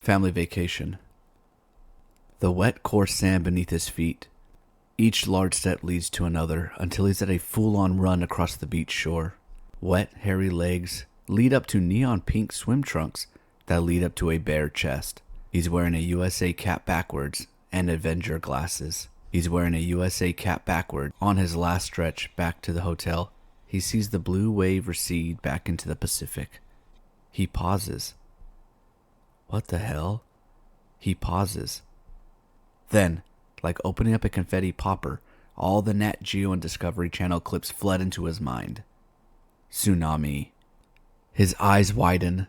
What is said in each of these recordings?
Family vacation. The wet, coarse sand beneath his feet. Each large step leads to another until he's at a full-on run across the beach shore. Wet, hairy legs lead up to neon pink swim trunks that lead up to a bare chest. He's wearing a USA cap backwards and Avenger glasses. He's wearing a USA cap backward. On his last stretch back to the hotel, he sees the blue wave recede back into the Pacific. He pauses. What the hell? He pauses. Then, like opening up a confetti popper, all the Nat Geo and Discovery Channel clips flood into his mind. Tsunami. His eyes widen,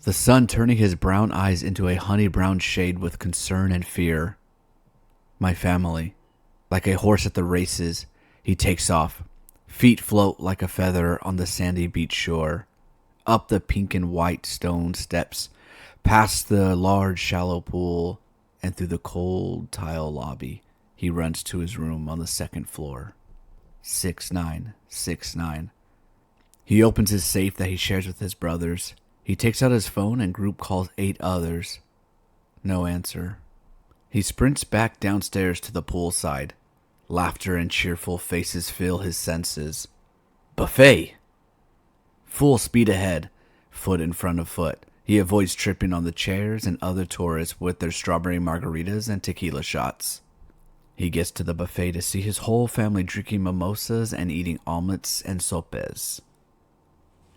the sun turning his brown eyes into a honey-brown shade with concern and fear. My family. Like a horse at the races, he takes off. Feet float like a feather on the sandy beach shore. Up the pink and white stone steps, past the large shallow pool, and through the cold tile lobby, he runs to his room on the second floor. 6969. He opens his safe that he shares with his brothers. He takes out his phone and group calls 8 others. No answer. He sprints back downstairs to the poolside. Laughter and cheerful faces fill his senses. Buffet! Full speed ahead, foot in front of foot. He avoids tripping on the chairs and other tourists with their strawberry margaritas and tequila shots. He gets to the buffet to see his whole family drinking mimosas and eating omelets and sopes.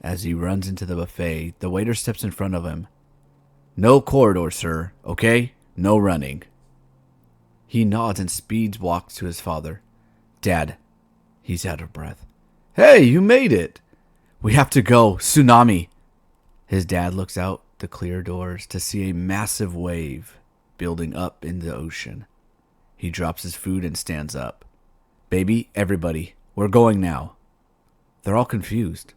As he runs into the buffet, the waiter steps in front of him. No corridor, sir, okay? No running. He nods and speeds walks to his father. Dad. He's out of breath. Hey, you made it! We have to go. Tsunami. His dad looks out the clear doors to see a massive wave building up in the ocean. He drops his food and stands up. Baby, everybody, we're going now. They're all confused.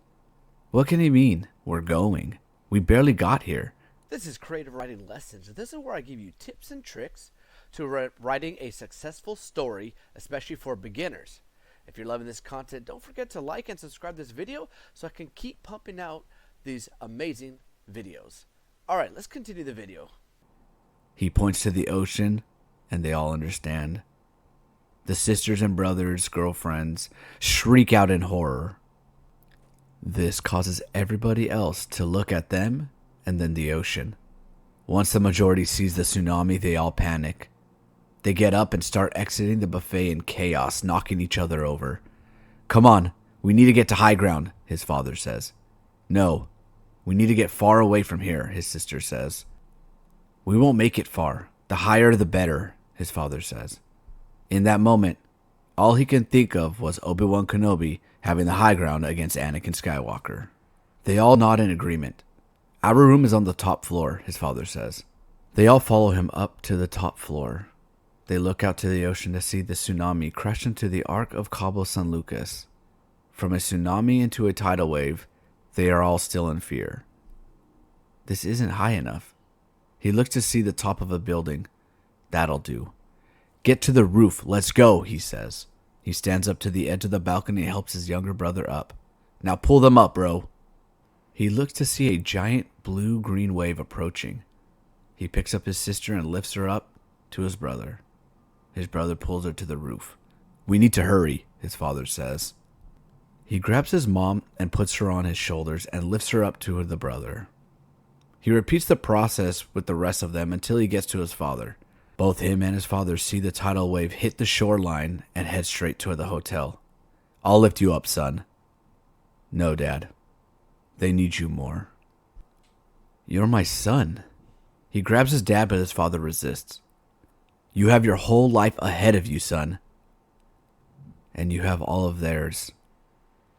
What can he mean, we're going? We barely got here. This is Creative Writing Lessons. This is where I give you tips and tricks to writing a successful story, especially for beginners. If you're loving this content, don't forget to like and subscribe this video so I can keep pumping out these amazing videos. Alright, let's continue the video. He points to the ocean, and they all understand. The sisters and brothers, girlfriends, shriek out in horror. This causes everybody else to look at them and then the ocean. Once the majority sees the tsunami, they all panic. They get up and start exiting the buffet in chaos, knocking each other over. Come on, we need to get to high ground, his father says. No, we need to get far away from here, his sister says. We won't make it far. The higher the better, his father says. In that moment, all he can think of was Obi-Wan Kenobi having the high ground against Anakin Skywalker. They all nod in agreement. Our room is on the top floor, his father says. They all follow him up to the top floor. They look out to the ocean to see the tsunami crash into the Ark of Cabo San Lucas. From a tsunami into a tidal wave, they are all still in fear. This isn't high enough. He looks to see the top of a building. That'll do. Get to the roof, let's go, he says. He stands up to the edge of the balcony and helps his younger brother up. Now pull them up, bro. He looks to see a giant blue-green wave approaching. He picks up his sister and lifts her up to his brother. His brother pulls her to the roof. We need to hurry, his father says. He grabs his mom and puts her on his shoulders and lifts her up to the brother. He repeats the process with the rest of them until he gets to his father. Both him and his father see the tidal wave hit the shoreline and head straight toward the hotel. I'll lift you up, son. No, Dad. They need you more. You're my son. He grabs his dad, but his father resists. You have your whole life ahead of you, son. And you have all of theirs.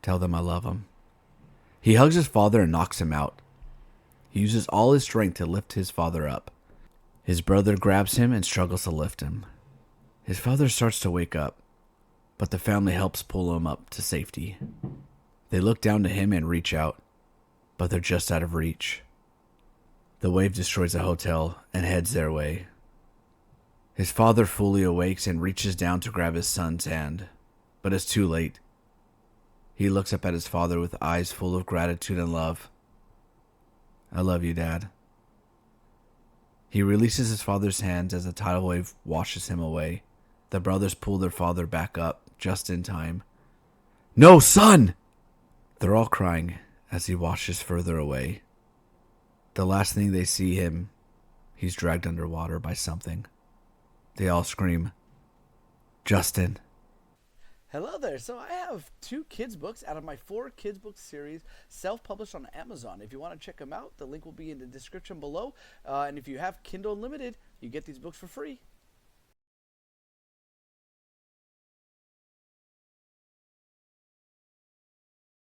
Tell them I love them. He hugs his father and knocks him out. He uses all his strength to lift his father up. His brother grabs him and struggles to lift him. His father starts to wake up, but the family helps pull him up to safety. They look down to him and reach out, but they're just out of reach. The wave destroys the hotel and heads their way. His father fully awakes and reaches down to grab his son's hand, but it's too late. He looks up at his father with eyes full of gratitude and love. I love you, Dad. He releases his father's hands as the tidal wave washes him away. The brothers pull their father back up just in time. No, son! They're all crying as he washes further away. The last thing they see him, he's dragged underwater by something. They all scream, Justin. Hello there. So I have 2 kids books out of my 4 kids book series, self-published on Amazon. If you want to check them out, the link will be in the description below. And if you have Kindle Unlimited, you get these books for free.